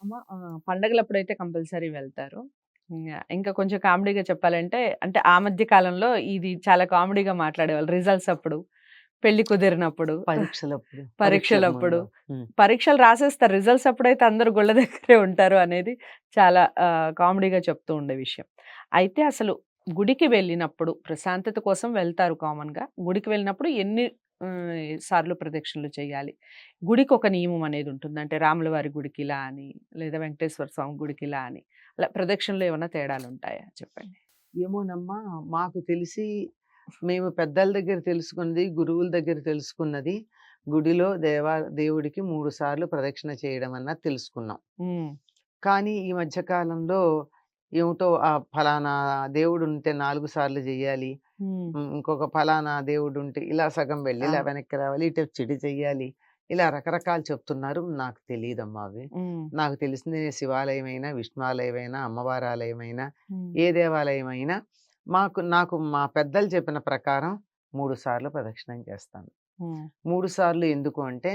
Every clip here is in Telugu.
అమ్మ పండగలప్పుడైతే కంపల్సరీ వెళ్తారు. ఇంకా కొంచెం కామెడీగా చెప్పాలంటే, అంటే ఆ మధ్య కాలంలో ఇది చాలా కామెడీగా మాట్లాడేవాళ్ళు. రిజల్ట్స్ అప్పుడు, పెళ్లి కుదిరినప్పుడు, పరీక్షలప్పుడు, పరీక్షలకు పరీక్షలప్పుడు. ముందు. హ్మ్. పరీక్షలు రాసేస్తారు. రిజల్ట్స్ అప్పుడైతే అందరూ గుళ్ళ దగ్గరే ఉంటారు అనేది చాలా కామెడీగా చెప్తూ ఉండే విషయం. అయితే అసలు గుడికి వెళ్ళినప్పుడు ప్రశాంతత కోసం వెళ్తారు కామన్‌గా. గుడికి వెళ్ళినప్పుడు ఎన్ని సార్లు ప్రదక్షిణలు చేయాలి? గుడికొక నియమం అనేది ఉంటుంది. అంటే రాముల వారి గుడికి ఇలా అని, లేదా వెంకటేశ్వర స్వామి గుడికి ఇలా అని. అలా ప్రదక్షిణలో ఏమన్నా తేడాలుంటాయా చెప్పండి? ఏమోనమ్మా, మాకు తెలిసి మేము పెద్దల దగ్గర తెలుసుకున్నది, గురువుల దగ్గర తెలుసుకున్నది, గుడిలో దేవుడికి 3 సార్లు ప్రదక్షిణ చేయడం అన్నది తెలుసుకున్నాం. హ్మ్. కానీ ఈ మధ్య కాలంలో ఏమిటో ఫలానా దేవుడుంటే 4 సార్లు జెయ్యాలి. హ్మ్. ఇంకొక ఫలానా దేవుడుంటే ఇలా సగం వెళ్ళి ఇలా అవును. వెనక్కి రావాలి. ఇటొచ్చి ఇటు చెయ్యాలి. ఇలా రకరకాలు చెప్తున్నారు. నాకు తెలీదమ్మా అవి. హ్మ్. నాకు తెలిసింది శివాలయమైనా, విష్ణువాలయమైనా, అమ్మవారి ఆలయమైనా, హ్మ్. ఏ దేవాలయమైనా నాకు మా పెద్దలు చెప్పిన ప్రకారం 3 సార్లు ప్రదక్షిణం చేస్తాను. హ్మ్. 3 సార్లు ఎందుకు అంటే,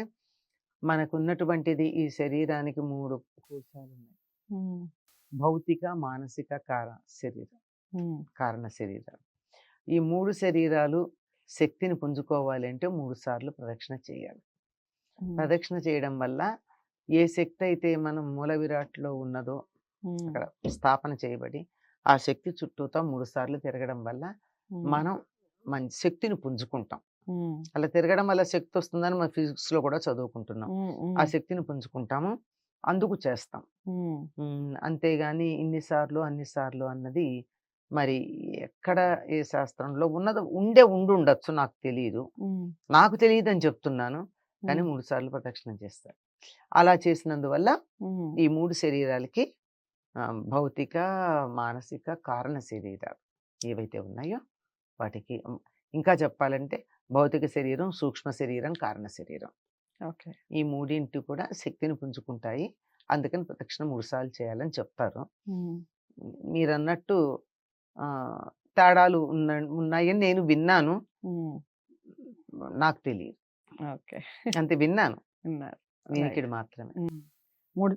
మనకున్నటువంటిది ఈ శరీరానికి 3 కోశాలున్నాయి. హ్మ్. భౌతిక, మానసిక, శరీరం. హ్మ్. కారణ శరీరాలు. ఈ 3 శరీరాలు శక్తిని పుంజుకోవాలి అంటే 3 సార్లు ప్రదక్షిణ చేయాలి. హ్మ్. ప్రదక్షిణ చేయడం వల్ల ఏ శక్తి అయితే మనం మూల విరాట్‌లో ఉన్నదో హ్మ్. అక్కడ స్థాపన చేయబడి, ఆ శక్తి చుట్టూతా 3 సార్లు తిరగడం వల్ల హ్మ్. మనం మంచి శక్తిని పుంజుకుంటాం. హ్మ్. అలా తిరగడం వల్ల శక్తొస్తుందని మనం ఫిజిక్స్‌లో కూడా చదువుకుంటున్నాం. హ్మ్. ఆ హ్మ్. శక్తిని పుంజుకుంటాము. అందుకు చేస్తాం. హ్మ్. అంతేగాని ఇన్ని సార్లు, అన్ని సార్లు అన్నది మరి ఎక్కడ ఏ శాస్త్రంలో ఉండుండొచ్చు, నాకు తెలీదు. హ్మ్. నాకు తెలీదని చెప్తున్నాను. కానీ హ్మ్. 3 సార్లు ప్రదక్షిణం చేస్తారు. అలా చేసినందువల్ల హ్మ్. ఈ 3 శరీరాలకి భౌతిక, మానసిక, కారణ శరీరాలు ఏవైతే ఉన్నాయో వాటికి ఇంకా చెప్పాలంటే భౌతిక శరీరం, సూక్ష్మ శరీరం, కారణ శరీరం. ఓకే. ఈ మూడింటి కూడా శక్తిని పుంజుకుంటాయి. అందుకని ప్రదక్షిణ 3 సార్లు చేయాలని చెప్తారు. హ్మ్. మీరన్నట్టు తేడాలు ఉన్నాయని నేను విన్నాను. హ్మ్. నాకు తెలీదు. ఓకే. అంతే, విన్నాను. ఉన్నారు. రైట్. వినికిడి మాత్రమే. హ్మ్.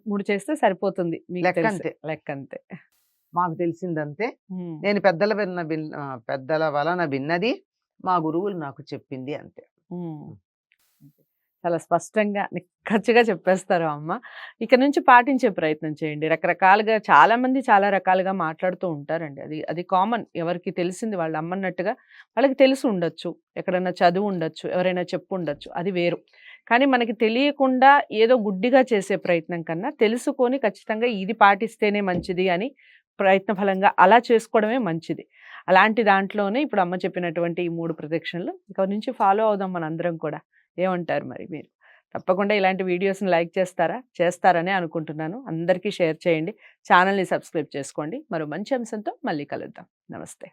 3 చేస్తే సరిపోతుంది మీకు తెలిసి. లెక్కంతే. లెక్కంతే. మాకు తెలిసిందంతే. హ్మ్. నేను పెద్దల వలన విన్నది, మా గురువులు నాకు చెప్పింది అంతే. హ్మ్. హ్మ్. చాలా స్పష్టంగా, నిక్కచ్చిగా చెప్పేస్తారు అమ్మ. ఇక నుంచి పాటించే ప్రయత్నం చేయండి. రకరకాలుగా చాలామంది చాలా రకాలుగా మాట్లాడుతూ ఉంటారండి. అది అది కామన్. ఎవరికి తెలిసింది వాళ్ళ అమ్మన్నట్టుగా వాళ్ళకి తెలిసి ఉండొచ్చు. ఎక్కడన్నా చదువు ఉండొచ్చు. ఎవరైనా చెప్పుండొచ్చు. అది వేరు. కానీ మనకి తెలియకుండా ఏదో గుడ్డిగా చేసే ప్రయత్నం కన్నా తెలుసుకొని ఖచ్చితంగా ఇది పాటిస్తేనే మంచిది అని ప్రయత్న ఫలంగా అలా చేసుకోవడమే మంచిది. అలాంటి దాంట్లోనే ఇప్పుడు అమ్మ చెప్పినటువంటి ఈ 3 ప్రదక్షిణలు ఇక నుంచి ఫాలో అవుదాం మనందరం కూడా. ఏమంటారు మరి మీరు? తప్పకుండా ఇలాంటి వీడియోస్‌ని లైక్ చేస్తారా? చేస్తారనే అనుకుంటున్నాను. అందరికీ షేర్ చేయండి. ఛానెల్‌ని సబ్స్క్రైబ్ చేసుకోండి. మరో మంచి అంశంతో మళ్ళీ కలుద్దాం. నమస్తే.